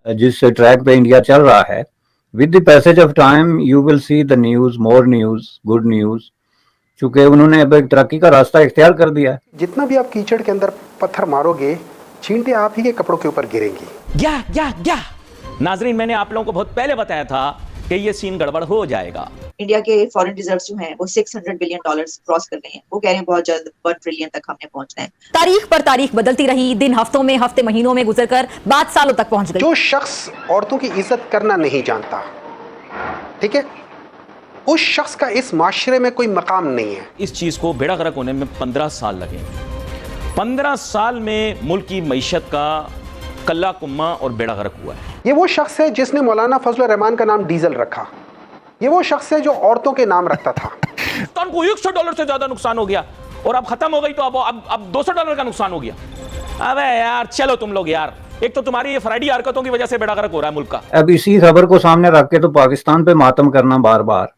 जिस ट्रैक पे इंडिया चल रहा है, with the passage of time you will see the news, more news, good news, चूंकि उन्होंने अब एक तरक्की का रास्ता इख्तियार कर दिया है। जितना भी आप कीचड़ के अंदर पत्थर मारोगे, छींटे आप ही के कपड़ों के ऊपर गिरेंगी। क्या नाजरीन, मैंने आप लोगों को बहुत पहले बताया था कि ये सीन गड़बड़ हो जाएगा। इंडिया के फॉरेन रिजर्व्स जो हैं वो $600 बिलियन क्रॉस कर गए हैं। वो कह रहे हैं बहुत जल्द 1 ट्रिलियन तक हमने पहुंचना है। तारीख पर तारीख बदलती रही, दिन हफ्तों में, हफ्ते महीनों में गुजरकर बात सालों तक पहुंच गई। जो शख्स औरतों की इज्जत करना नहीं जानता, ठीक है, उस शख्स का इस माशरे में कोई मकाम नहीं है। इस चीज को बेड़ा गर्क होने में 15 साल लगे। 15 साल में मुल्क की मईशत का कल्ला कुम्मा और बेड़ा गर्क हुआ है। ये वो शख्स है जिसने मौलाना फजल रहमान का नाम डीजल रखा। ये वो शख्स है जो औरतों के नाम रखता था। तो उनको $100 से ज्यादा नुकसान हो गया और अब खत्म हो गई तो अब $200 का नुकसान हो गया। अबे यार चलो तुम लोग यार, एक तो तुम्हारी ये फ्राइडी हरकतों की वजह से बेड़ा गर्क हो रहा है मुल्क का। अब इसी खबर को सामने रख के तो पाकिस्तान पे मातम करना बार बार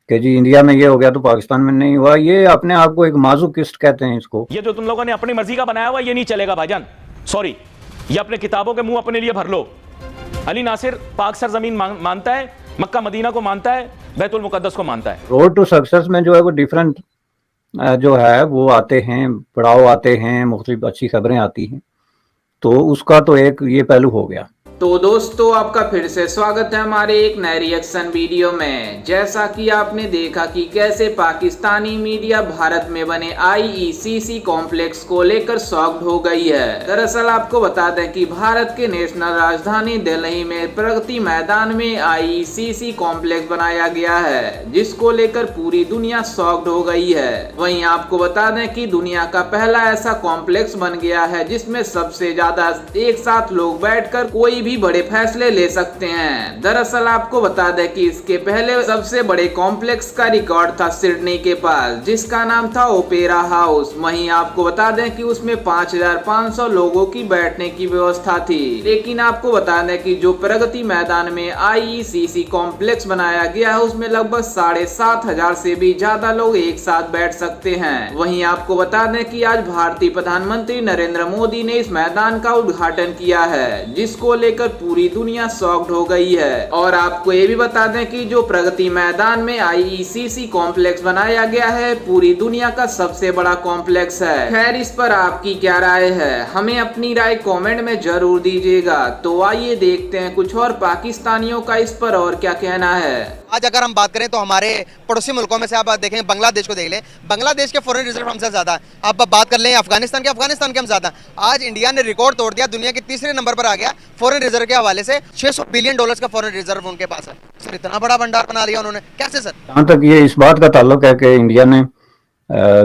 कि जी इंडिया में ये हो गया तो पाकिस्तान में नहीं हुआ, ये अपने आप को एक माज़ूकिस्ट कहते हैं इसको। ये जो तुम लोगों ने अपनी मर्जी का बनाया हुआ ये नहीं चलेगा भाईजान, सॉरी। ये अपने किताबों के मुंह अपने लिए भर लो। अली नासिर पाक सरजमीन मानता है, मक्का मदीना को मानता है, बैतुल मुकद्दस को मानता है। रोड टू सक्सेस में जो है वो डिफरेंट जो है वो आते हैं, पड़ाव आते हैं, मुख्तलिफ अच्छी खबरें आती हैं, तो उसका तो एक ये पहलू हो गया। तो दोस्तों आपका फिर से स्वागत है हमारे एक नए रिएक्शन वीडियो में। जैसा कि आपने देखा कि कैसे पाकिस्तानी मीडिया भारत में बने आईईसीसी कॉम्प्लेक्स को लेकर शॉक्ड हो गई है। दरअसल आपको बता दें कि भारत के नेशनल राजधानी दिल्ली में प्रगति मैदान में आईईसीसी कॉम्प्लेक्स बनाया गया है, जिसको लेकर पूरी दुनिया शॉक्ड हो गई है। वहीं आपको बता दें कि दुनिया का पहला ऐसा कॉम्प्लेक्स बन गया है जिसमें सबसे ज्यादा एक साथ लोग बैठकर कोई भी बड़े फैसले ले सकते हैं। दरअसल आपको बता दें कि इसके पहले सबसे बड़े कॉम्प्लेक्स का रिकॉर्ड था सिडनी के पास, जिसका नाम था ओपेरा हाउस। वहीं आपको बता दें कि उसमें 5500 लोगों की बैठने की व्यवस्था थी। लेकिन आपको बता दें कि जो प्रगति मैदान में आईईसीसी कॉम्प्लेक्स बनाया गया है उसमें लगभग 7500 से भी ज्यादा लोग एक साथ बैठ सकते हैं। वहीं आपको बता दें कि आज भारतीय प्रधानमंत्री नरेंद्र मोदी ने इस मैदान का उद्घाटन किया है, जिसको लेकर पूरी दुनिया शॉक्ड हो गई है। और आपको ये भी बता दें कि जो प्रगति मैदान में आईईसीसी कॉम्प्लेक्स बनाया गया है पूरी दुनिया का सबसे बड़ा कॉम्प्लेक्स है। खैर इस पर आपकी क्या राय है, हमें अपनी राय कमेंट में जरूर दीजिएगा। तो आइए देखते हैं कुछ और पाकिस्तानियों का इस पर और क्या कहना है। आज अगर हम बात करें तो हमारे पड़ोसी मुल्कों में से आप देखेंगे, बांग्लादेश को देख लें, बांग्लादेश के फॉरेन रिजर्व हमसे ज्यादा। आप बात कर लें अफगानिस्तान के हम ज्यादा। आज इंडिया ने रिकॉर्ड तोड़ दिया, दुनिया के तीसरे नंबर पर आ गया फॉरेन रिजर्व के हवाले से। $600 बिलियन का फॉरेन रिजर्व उनके पास है। सर इतना बड़ा भंडार बना लिया उन्होंने, कैसे सर? जहाँ तक ये इस बात का ताल्लुक है कि इंडिया ने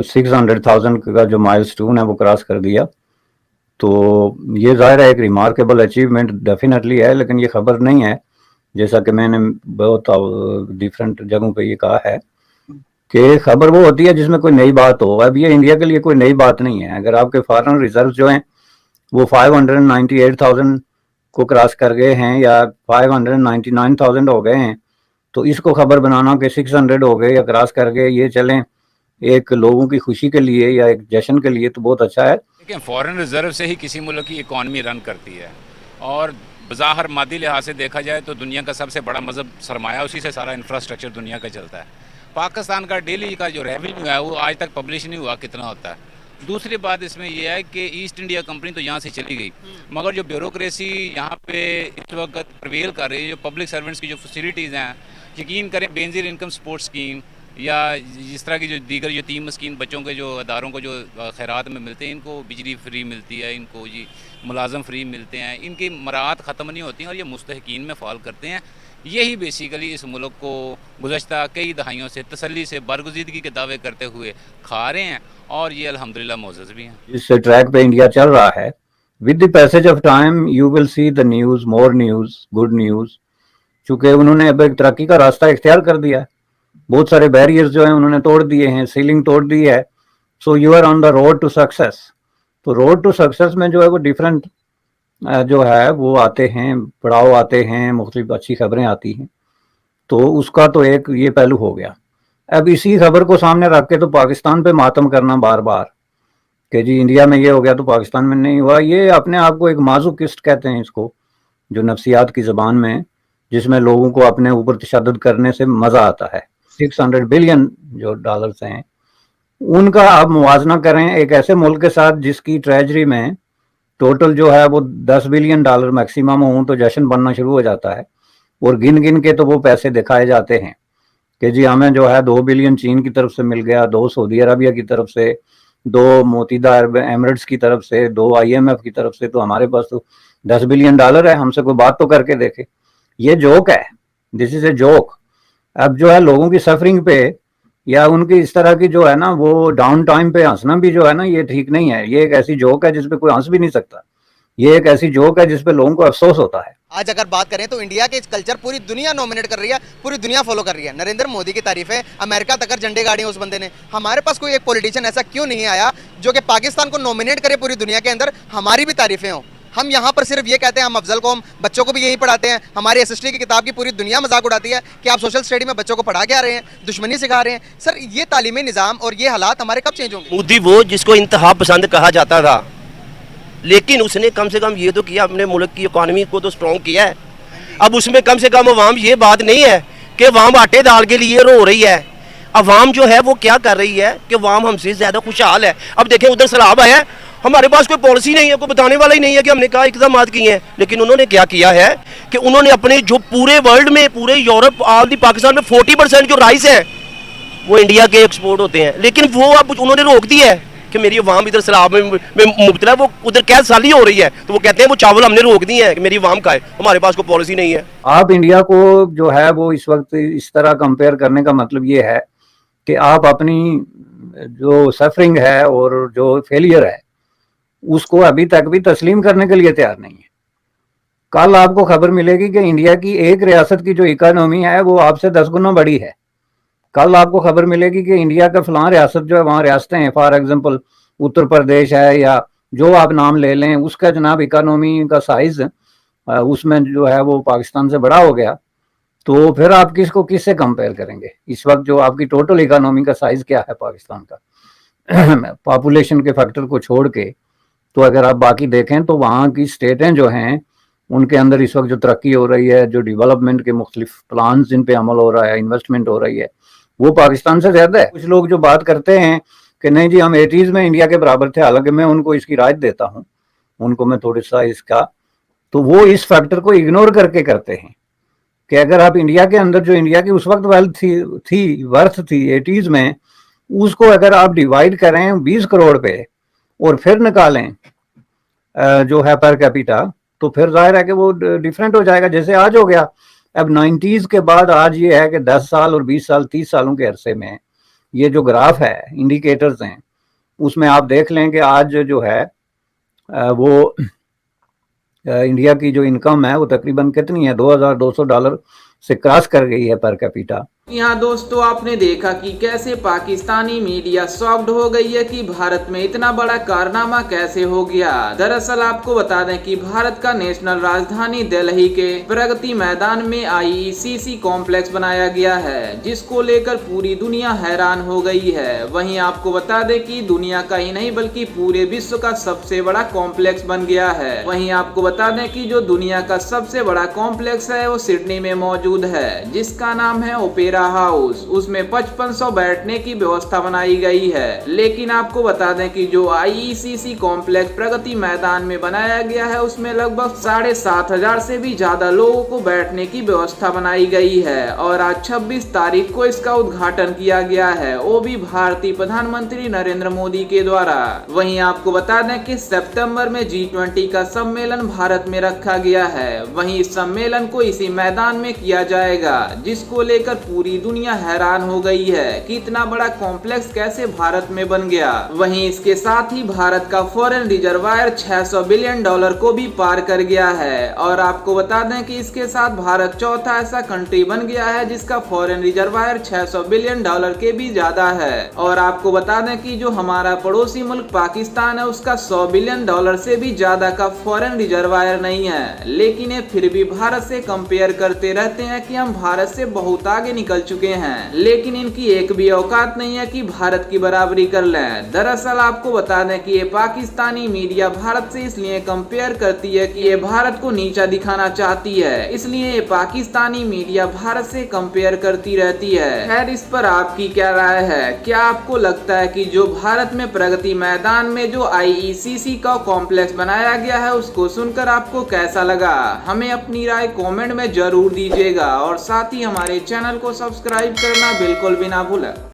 600,000 का जो माइलस्टोन है वो क्रॉस कर दिया, तो ये जाहिर है एक रिमार्केबल अचीवमेंट डेफिनेटली है। लेकिन ये खबर नहीं है, जैसा कि मैंने बहुत डिफरेंट जगहों पे ये कहा है कि खबर वो होती है जिसमें कोई नई बात हो। अब ये इंडिया के लिए कोई नई बात नहीं है। अगर आपके फॉरेन रिजर्व जो हैं वो 598,000 को क्रॉस कर गए हैं या 599,000 हो गए हैं, तो इसको खबर बनाना कि 600 हो गए या क्रॉस कर गए, ये चलें एक लोगों की खुशी के लिए या एक जश्न के लिए, तो बहुत अच्छा है। लेकिन फॉरेन रिजर्व से ही किसी मुल्क की इकॉनमी रन करती है, और बज़ाहिर मादी लिहाज से देखा जाए तो दुनिया का सबसे बड़ा मज़हब सरमाया, उसी से सारा इंफ्रास्ट्रक्चर दुनिया का चलता है। पाकिस्तान का डेली का जो रेवेन्यू है वो आज तक पब्लिश नहीं हुआ कितना होता है। दूसरी बात इसमें यह है कि ईस्ट इंडिया कंपनी तो यहाँ से चली गई, मगर जो ब्यूरोक्रेसी यहाँ पे इस वक्त प्रवेल कर रही है, जो पब्लिक सर्वेंट्स की जो फैसिलिटीज़ हैं, यकीन करें बेनज़ीर इनकम सपोर्ट स्कीम या जिस तरह की जो दीगर यतीम स्कीम बच्चों के जो अदारों को जो खैरात में मिलते हैं, इनको बिजली फ्री मिलती है, इनको जी मुलाजम फ्री मिलते हैं, इनकी मराहत ख़त्म नहीं होती हैं और ये मुस्तहकीन में फ़ॉल करते हैं। यही बेसिकली इस मुल्क को गुज़श्ता कई दहाइयों से तसल्ली से बरगुज़ीदगी के दावे करते हुए खा रहे हैं, और ये अल्हम्दुलिल्लाह मोअज़्ज़ज़ भी हैं। इस ट्रैक पे इंडिया चल रहा है, with the passage of time you will see the news, more news, good news, चूँकि उन्होंने अब एक तरक्की का रास्ता इख्तियार कर दिया है। बहुत सारे बैरियर्स जो हैं उन्होंने तोड़ दिए हैं, सीलिंग तोड़ दी है, so you are on the road to success. तो रोड टू सक्सेस में जो है वो डिफरेंट जो है वो आते हैं, पड़ाव आते हैं, मुख्तलिफ अच्छी खबरें आती हैं, तो उसका तो एक ये पहलू हो गया। अब इसी खबर को सामने रख के तो पाकिस्तान पे मातम करना बार बार कि जी इंडिया में ये हो गया तो पाकिस्तान में नहीं हुआ, ये अपने आप को एक माज़ूकिस्ट कहते हैं इसको, जो नफ्सियात की ज़बान में, जिसमें लोगों को अपने ऊपर तशद्दुद करने से मज़ा आता है। 600 बिलियन जो डॉलर्स हैं, उनका आप मुवाजना करें एक ऐसे मुल्क के साथ जिसकी ट्रेजरी में टोटल जो है वो 10 बिलियन डॉलर मैक्सिमम हो, तो जश्न बनना शुरू हो जाता है। और गिन गिन के तो वो पैसे दिखाए जाते हैं कि जी हमें जो है 2 बिलियन चीन की तरफ से मिल गया, 2 सऊदी अरबिया की तरफ से, 2 मुत्तहिदा अरब एमिरेट्स की तरफ से, 2 IMF की तरफ से, तो हमारे पास तो 10 बिलियन डॉलर है, हमसे कोई बात तो करके देखे। ये जोक है, दिस इज ए जोक। अब जो है लोगों की सफरिंग पे या उनकी इस तरह की जो है ना वो डाउन टाइम पे हंसना भी जो है ना ये ठीक नहीं है। ये एक ऐसी जोक है जिसपे कोई हंस भी नहीं सकता। ये एक ऐसी जोक है जिसपे लोगों को अफसोस होता है। आज अगर बात करें तो इंडिया के इस कल्चर पूरी दुनिया नॉमिनेट कर रही है, पूरी दुनिया फॉलो कर रही है। नरेंद्र मोदी की तारीफ है, अमेरिका तक झंडे गाड़ी है उस बंदे ने। हमारे पास कोई एक पॉलिटिशियन ऐसा क्यों नहीं आया जो कि पाकिस्तान को नॉमिनेट करे पूरी दुनिया के अंदर, हमारी भी तारीफें हों। हम यहाँ पर सिर्फ ये कहते हैं, हम अफजल को, हम बच्चों को भी यही पढ़ाते हैं। हमारी SST की किताब की पूरी दुनिया मजाक उड़ाती है कि आप सोशल स्टडी में बच्चों को पढ़ा के आ रहे हैं, दुश्मनी सिखा रहे हैं। सर ये तालीमी निज़ाम और ये हालात हमारे कब चेंज होंगे? मोदी वो जिसको इंतहा पसंद कहा जाता था, लेकिन उसने कम से कम ये तो किया, अपने मुल्क की इकॉनमी को तो स्ट्रॉन्ग किया है। अब उसमें कम से कम अवाम ये बात नहीं है कि अवाम आटे दाल के लिए रो रही है। अवाम जो है वो क्या कर रही है कि अवाम हमसे ज़्यादा खुशहाल है। अब देखें उधर सैलाब आया, हमारे पास कोई पॉलिसी नहीं है, कोई बताने वाला ही नहीं है कि हमने क्या इक़दाम किए हैं। लेकिन उन्होंने क्या किया है कि उन्होंने अपने जो पूरे वर्ल्ड में, पूरे यूरोप और पाकिस्तान में 40% जो राइस है वो इंडिया के एक्सपोर्ट होते हैं। लेकिन वो अब उन्होंने रोक दिया है कि मेरी अवाम इधर सैलाब में मुब्तला, वो उधर कैद साली हो रही है, तो वो कहते हैं वो चावल हमने रोक दिए हैं कि मेरी अवाम का है, हमारे पास कोई पॉलिसी नहीं है। आप इंडिया को जो है वो इस वक्त इस तरह कंपेयर करने का मतलब ये है कि आप अपनी जो सफरिंग है और जो फेलियर है उसको अभी तक भी तस्लीम करने के लिए तैयार नहीं है। कल आपको खबर मिलेगी कि इंडिया की एक रियासत की जो इकोनॉमी है वो आपसे 10 गुना बड़ी है। कल आपको खबर मिलेगी कि इंडिया का फलां रियासत जो है, वहाँ रियासतें हैं, फॉर एग्जांपल उत्तर प्रदेश है या जो आप नाम ले लें, उसका जनाब इकोनॉमी का साइज उसमें जो है वो पाकिस्तान से बड़ा हो गया। तो फिर आप किससे कंपेयर करेंगे? इस वक्त जो आपकी टोटल इकोनॉमी का साइज क्या है पाकिस्तान का पॉपुलेशन के फैक्टर को छोड़ के, तो अगर आप बाकी देखें तो वहाँ की स्टेटें जो हैं उनके अंदर इस वक्त जो तरक्की हो रही है, जो डेवलपमेंट के मुख्तलिफ प्लान जिन पे अमल हो रहा है, इन्वेस्टमेंट हो रही है, वो पाकिस्तान से ज्यादा है। कुछ लोग जो बात करते हैं कि नहीं जी हम 80s में इंडिया के बराबर थे, हालांकि मैं उनको इसकी राय देता हूँ, उनको मैं थोड़ा सा इसका, तो वो इस फैक्टर को इग्नोर करके करते हैं कि अगर आप इंडिया के अंदर जो इंडिया की उस वक्त वेल्थ थी वर्थ थी 80s में, उसको अगर आप डिवाइड करें 20 करोड़ पे और फिर निकालें जो है पर कैपिटा, तो फिर जाहिर है कि वो डिफरेंट हो जाएगा, जैसे आज हो गया। अब 90s के बाद आज ये है कि 10 साल और 20 साल 30 सालों के अरसे में ये जो ग्राफ है, इंडिकेटर्स हैं, उसमें आप देख लें कि आज जो है वो इंडिया की जो इनकम है वो तकरीबन कितनी है, $2200 से क्रॉस कर गई है पर कैपिटा। यहाँ दोस्तों आपने देखा कि कैसे पाकिस्तानी मीडिया शॉक्ड हो गई है कि भारत में इतना बड़ा कारनामा कैसे हो गया। दरअसल आपको बता दें कि भारत का नेशनल राजधानी दिल्ली के प्रगति मैदान में IECC कॉम्प्लेक्स बनाया गया है, जिसको लेकर पूरी दुनिया हैरान हो गई है। वहीं आपको बता दें कि दुनिया का ही नहीं बल्कि पूरे विश्व का सबसे बड़ा कॉम्प्लेक्स बन गया है। वहीं आपको बता दें कि जो दुनिया का सबसे बड़ा कॉम्प्लेक्स है वो सिडनी में मौजूद है, जिसका नाम है ओपेरा हाउस। उसमें 5500 बैठने की व्यवस्था बनाई गई है। लेकिन आपको बता दें कि जो IECC कॉम्प्लेक्स प्रगति मैदान में बनाया गया है उसमें लगभग 7500 से भी ज्यादा लोगों को बैठने की व्यवस्था बनाई गई है। और आज 26 तारीख को इसका उद्घाटन किया गया है, वो भी भारतीय प्रधानमंत्री नरेंद्र मोदी के द्वारा। वहीं आपको बता दें कि सितंबर में G20 का सम्मेलन भारत में रखा गया है। वहीं इस सम्मेलन को इसी मैदान में किया जाएगा, जिसको लेकर पूरी दुनिया हैरान हो गई है कि इतना बड़ा कॉम्प्लेक्स कैसे भारत में बन गया। वहीं इसके साथ ही भारत का फॉरेन रिजर्वायर $600 बिलियन को भी पार कर गया है। और आपको बता दें कि इसके साथ भारत चौथा ऐसा कंट्री बन गया है जिसका फॉरेन रिजर्वायर $600 बिलियन के भी ज्यादा है। और आपको बता दें कि जो हमारा पड़ोसी मुल्क पाकिस्तान है उसका $100 बिलियन से भी ज्यादा का फॉरेन रिजर्वायर नहीं है। लेकिन ये फिर भी भारत से कंपेयर करते रहते हैं कि हम भारत से बहुत आगे निकल निकल चुके हैं, लेकिन इनकी एक भी औकात नहीं है कि भारत की बराबरी कर लें। दरअसल आपको बता दें कि ये पाकिस्तानी मीडिया भारत से इसलिए कंपेयर करती है कि ये भारत को नीचा दिखाना चाहती है, इसलिए ये पाकिस्तानी मीडिया भारत से कंपेयर करती रहती है। खैर, इस पर आपकी क्या राय है? क्या आपको लगता है कि जो भारत में प्रगति मैदान में जो IECC का कॉम्प्लेक्स बनाया गया है उसको सुनकर आपको कैसा लगा? हमें अपनी राय कमेंट में जरूर दीजिएगा और साथ ही हमारे चैनल को सब्सक्राइब करना बिल्कुल भी ना भूलें।